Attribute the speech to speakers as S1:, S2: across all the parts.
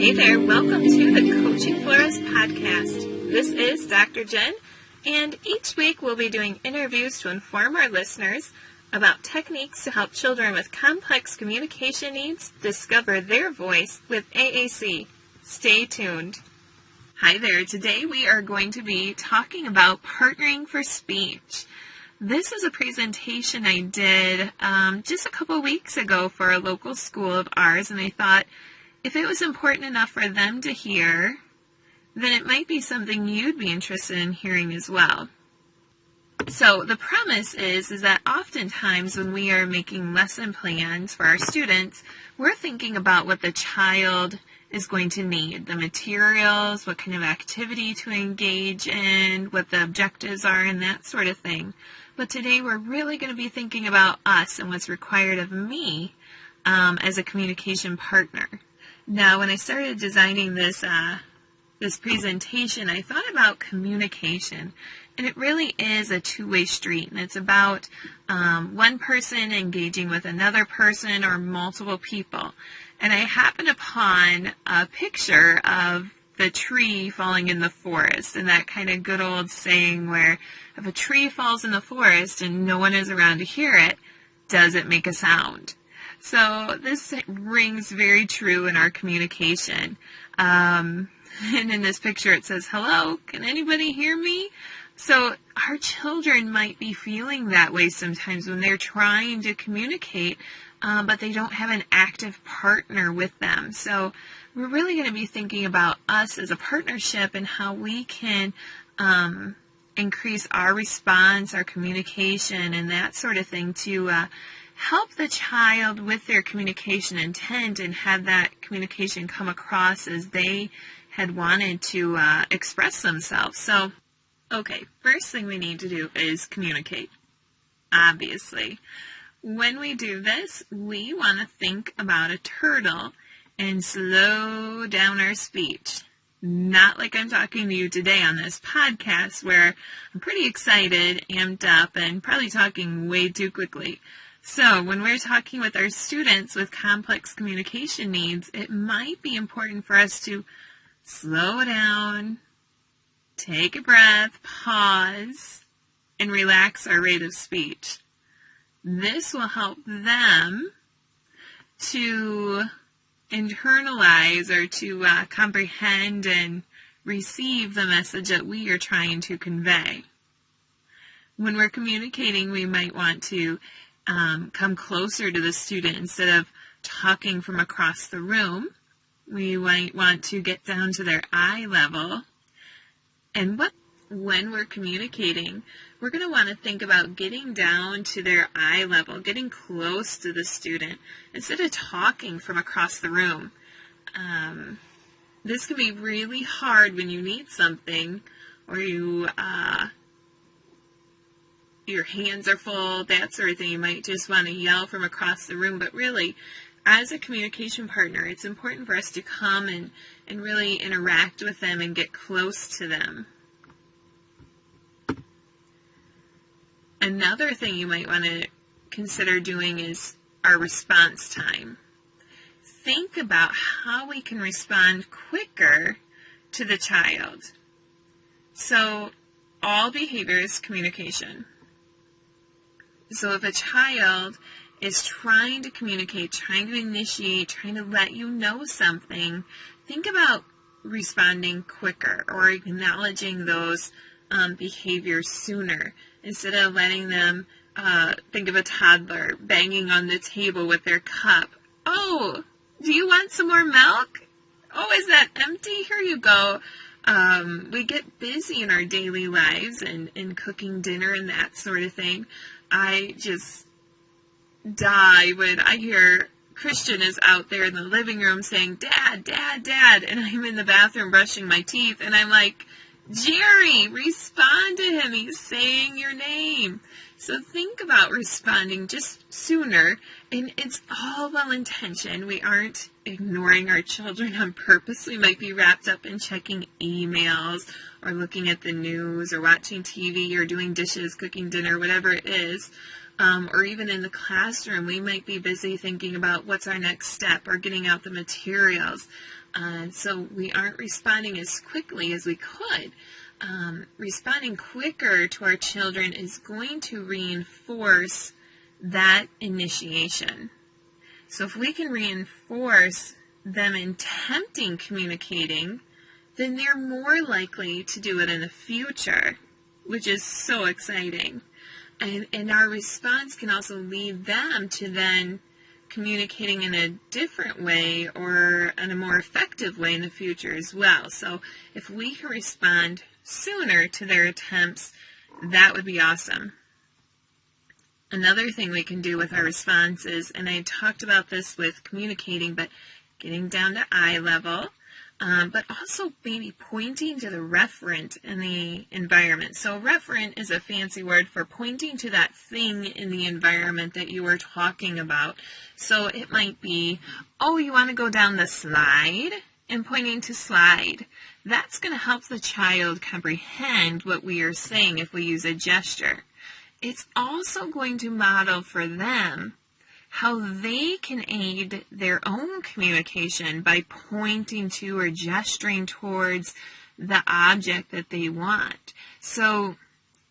S1: Hey there, welcome to the Coaching Flores podcast. This is Dr. Jen, and each week we'll be doing interviews to inform our listeners about techniques to help children with complex communication needs discover their voice with AAC. Stay tuned. Hi there, today we are going to be talking about partnering for speech. This is a presentation I did just a couple weeks ago for a local school of ours, and I thought if it was important enough for them to hear, then it might be something you'd be interested in hearing as well. So the premise is that oftentimes when we are making lesson plans for our students, we're thinking about what the child is going to need, the materials, what kind of activity to engage in, what the objectives are, and that sort of thing. But today we're really going to be thinking about us and what's required of me as a communication partner. Now, when I started designing this presentation, I thought about communication, and it really is a two-way street, and it's about one person engaging with another person or multiple people. And I happened upon a picture of the tree falling in the forest, and that kind of good old saying where if a tree falls in the forest and no one is around to hear it, does it make a sound? So this rings very true in our communication. And in this picture it says, "Hello, can anybody hear me?" So our children might be feeling that way sometimes when they're trying to communicate, but they don't have an active partner with them. So we're really going to be thinking about us as a partnership and how we can increase our response, our communication, and that sort of thing to help the child with their communication intent and have that communication come across as they had wanted to express themselves. So, okay, first thing we need to do is communicate, obviously. When we do this, we want to think about a turtle and slow down our speech. Not like I'm talking to you today on this podcast where I'm pretty excited, amped up, and probably talking way too quickly. So when we're talking with our students with complex communication needs, it might be important for us to slow down, take a breath, pause, and relax our rate of speech. This will help them to internalize or to comprehend and receive the message that we are trying to convey. When we're communicating, we might want to come closer to the student instead of talking from across the room. We might want to get down to their eye level. And when we're communicating, we're going to want to think about getting down to their eye level, getting close to the student instead of talking from across the room. This can be really hard when you need something or your hands are full, that sort of thing. You might just want to yell from across the room, but really, as a communication partner, it's important for us to come and really interact with them and get close to them. Another thing you might want to consider doing is our response time. Think about how we can respond quicker to the child. So, all behavior is communication. So if a child is trying to communicate, trying to initiate, trying to let you know something, think about responding quicker or acknowledging those behaviors sooner instead of letting them think of a toddler banging on the table with their cup. "Oh, do you want some more milk? Oh, is that empty? Here you go." We get busy in our daily lives and in cooking dinner and that sort of thing. I just die when I hear Christian is out there in the living room saying, "Dad, Dad, Dad," and I'm in the bathroom brushing my teeth, and I'm like, "Jerry, respond to him. He's saying your name." So think about responding just sooner, and it's all well-intentioned. We aren't ignoring our children on purpose. We might be wrapped up in checking emails or looking at the news or watching TV or doing dishes, cooking dinner, whatever it is. Or even in the classroom, we might be busy thinking about what's our next step or getting out the materials. So we aren't responding as quickly as we could. Responding quicker to our children is going to reinforce that initiation. So if we can reinforce them attempting communicating, then they're more likely to do it in the future, which is so exciting. And our response can also lead them to then communicating in a different way or in a more effective way in the future as well. So if we can respond sooner to their attempts, that would be awesome. Another thing we can do with our responses, and I talked about this with communicating, but getting down to eye level, but also maybe pointing to the referent in the environment. So referent is a fancy word for pointing to that thing in the environment that you were talking about. So it might be, oh, you want to go down the slide? And pointing to slide. That's going to help the child comprehend what we are saying if we use a gesture. It's also going to model for them how they can aid their own communication by pointing to or gesturing towards the object that they want. So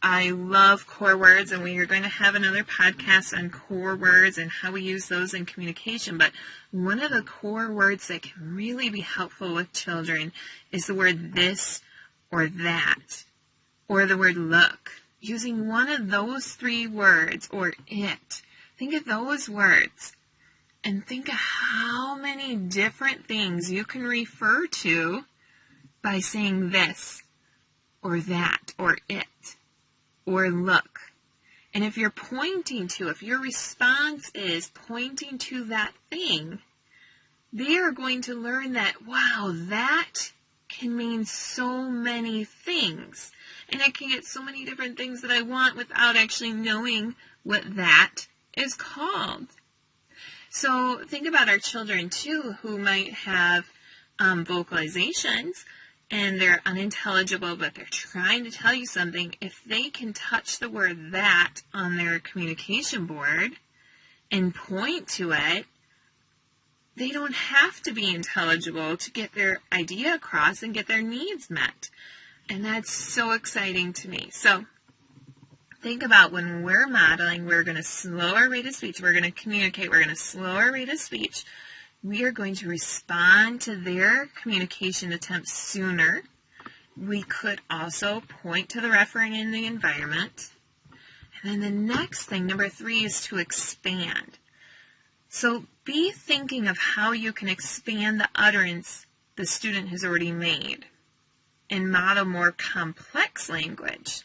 S1: I love core words, and we are going to have another podcast on core words and how we use those in communication. But one of the core words that can really be helpful with children is the word this or that, or the word look. Using one of those three words, or it. Think of those words and think of how many different things you can refer to by saying this or that or it or look. And if you're pointing to, if your response is pointing to that thing, they are going to learn that, wow, that can mean so many things. And I can get so many different things that I want without actually knowing what that is called. So think about our children too, who might have vocalizations and they're unintelligible, but they're trying to tell you something. If they can touch the word that on their communication board and point to it, they don't have to be intelligible to get their idea across and get their needs met. And that's so exciting to me. So think about when we're modeling, we're going to slow our rate of speech. We're going to communicate. We're going to slow our rate of speech. We are going to respond to their communication attempts sooner. We could also point to the referent in the environment. And then the next thing, number 3, is to expand. So be thinking of how you can expand the utterance the student has already made and model more complex language.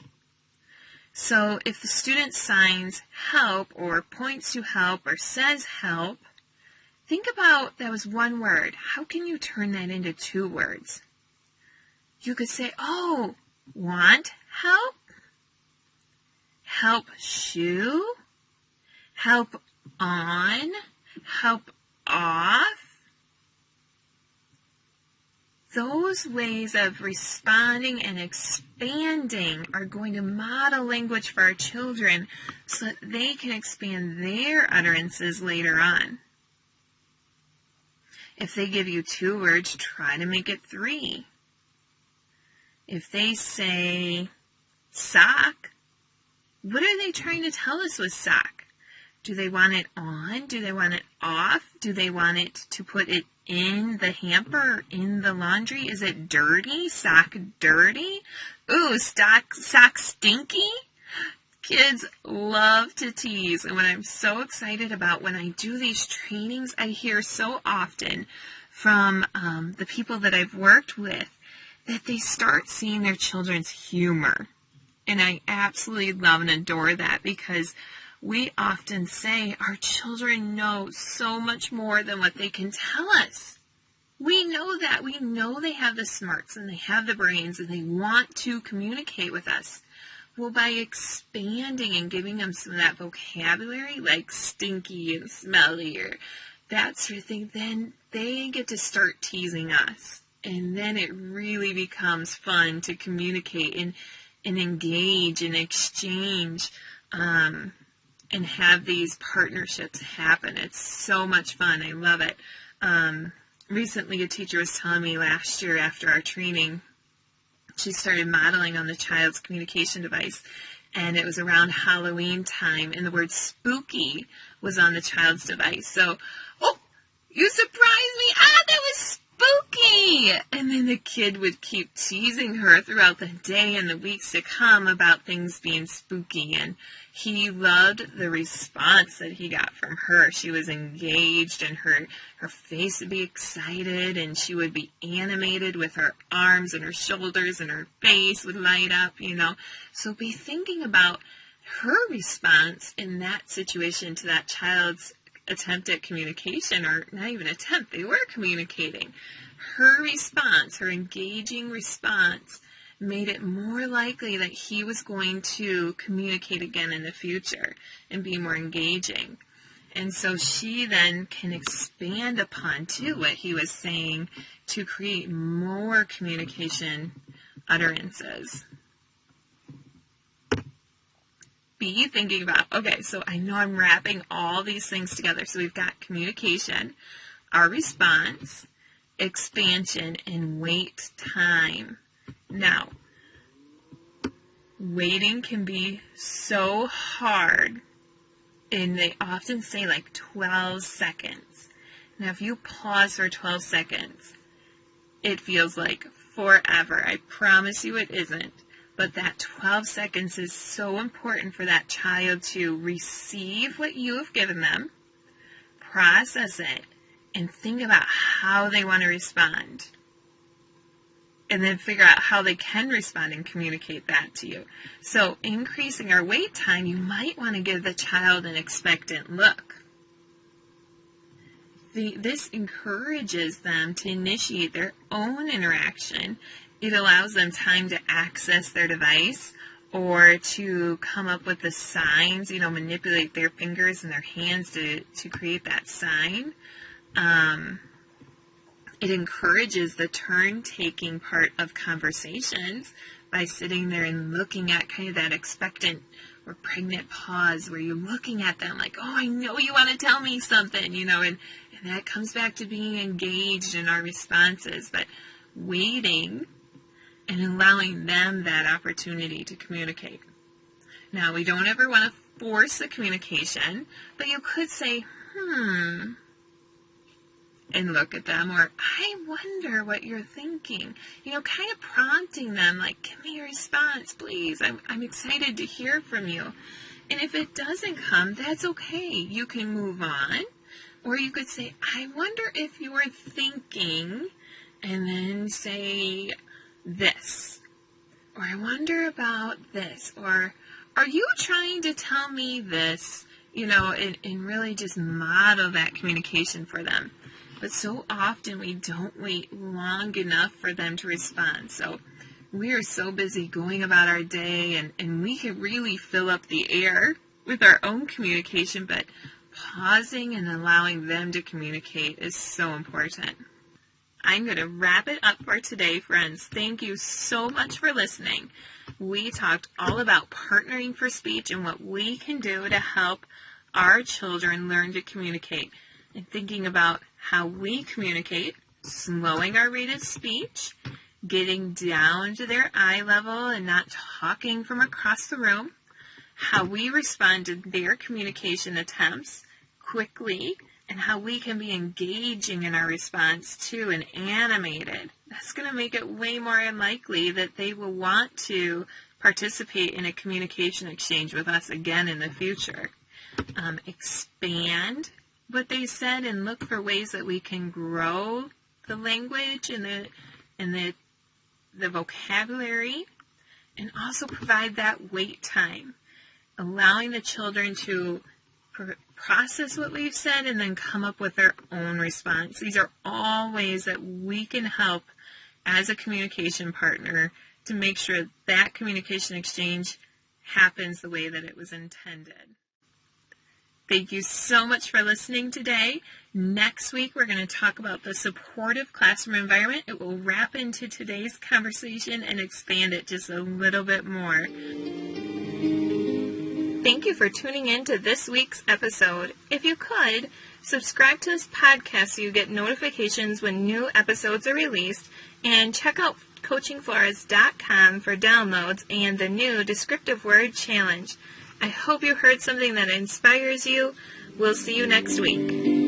S1: So if the student signs help or points to help or says help, think about that was one word. How can you turn that into 2 words? You could say, oh, want help? Help shoe? Help on? Help off? Those ways of responding and expanding are going to model language for our children so that they can expand their utterances later on. If they give you 2 words, try to make it 3. If they say sock, what are they trying to tell us with sock? Do they want it on? Do they want it off? Do they want it to put it in the hamper or in the laundry? Is it dirty? Sock dirty? Ooh, sock stinky? Kids love to tease. And what I'm so excited about when I do these trainings, I hear so often from the people that I've worked with that they start seeing their children's humor. And I absolutely love and adore that because we often say our children know so much more than what they can tell us. We know that. We know they have the smarts and they have the brains and they want to communicate with us. Well, by expanding and giving them some of that vocabulary, like stinky and smelly or that sort of thing, then they get to start teasing us. And then it really becomes fun to communicate and engage and exchange and have these partnerships happen. It's so much fun. I love it. recently a teacher was telling me last year after our training, she started modeling on the child's communication device, and it was around Halloween time, and the word spooky was on the child's device. So, oh, you surprised me. That was spooky. And then the kid would keep teasing her throughout the day and the weeks to come about things being spooky. And he loved the response that he got from her. She was engaged, and her face would be excited, and she would be animated with her arms and her shoulders, and her face would light up, So be thinking about her response in that situation to that child's attempt at communication, or not even attempt, they were communicating. Her response, her engaging response, made it more likely that he was going to communicate again in the future and be more engaging. And so she then can expand upon, too, what he was saying to create more communication utterances. Be thinking about, okay, so I know I'm wrapping all these things together. So we've got communication, our response, expansion, and wait time. Now, waiting can be so hard, and they often say like 12 seconds. Now, if you pause for 12 seconds, it feels like forever. I promise you it isn't. But that 12 seconds is so important for that child to receive what you have given them, process it, and think about how they want to respond. And then figure out how they can respond and communicate that to you. So increasing our wait time, you might want to give the child an expectant look. This encourages them to initiate their own interaction. It allows them time to access their device or to come up with the signs, manipulate their fingers and their hands to create that sign. It encourages the turn-taking part of conversations by sitting there and looking at kind of that expectant or pregnant pause where you're looking at them like, oh, I know you want to tell me something, and that comes back to being engaged in our responses, but waiting and allowing them that opportunity to communicate. Now, we don't ever want to force the communication, but you could say, and look at them, or I wonder what you're thinking. Kind of prompting them, like, give me a response, please. I'm excited to hear from you. And if it doesn't come, that's okay. You can move on. Or you could say, I wonder if you were thinking, and then say this. Or I wonder about this. Or are you trying to tell me this? And really just model that communication for them. But so often we don't wait long enough for them to respond. So we are so busy going about our day, and we can really fill up the air with our own communication, but pausing and allowing them to communicate is so important. I'm going to wrap it up for today, friends. Thank you so much for listening. We talked all about partnering for speech and what we can do to help our children learn to communicate, and thinking about how we communicate, slowing our rate of speech, getting down to their eye level and not talking from across the room, how we respond to their communication attempts quickly, and how we can be engaging in our response too and animated. That's going to make it way more unlikely that they will want to participate in a communication exchange with us again in the future. Expand what they said and look for ways that we can grow the language and the vocabulary, and also provide that wait time, allowing the children to process what we've said and then come up with their own response. These are all ways that we can help as a communication partner to make sure that communication exchange happens the way that it was intended. Thank you so much for listening today. Next week, we're going to talk about the supportive classroom environment. It will wrap into today's conversation and expand it just a little bit more. Thank you for tuning in to this week's episode. If you could, subscribe to this podcast so you get notifications when new episodes are released, and check out coachingflores.com for downloads and the new Descriptive Word Challenge. I hope you heard something that inspires you. We'll see you next week.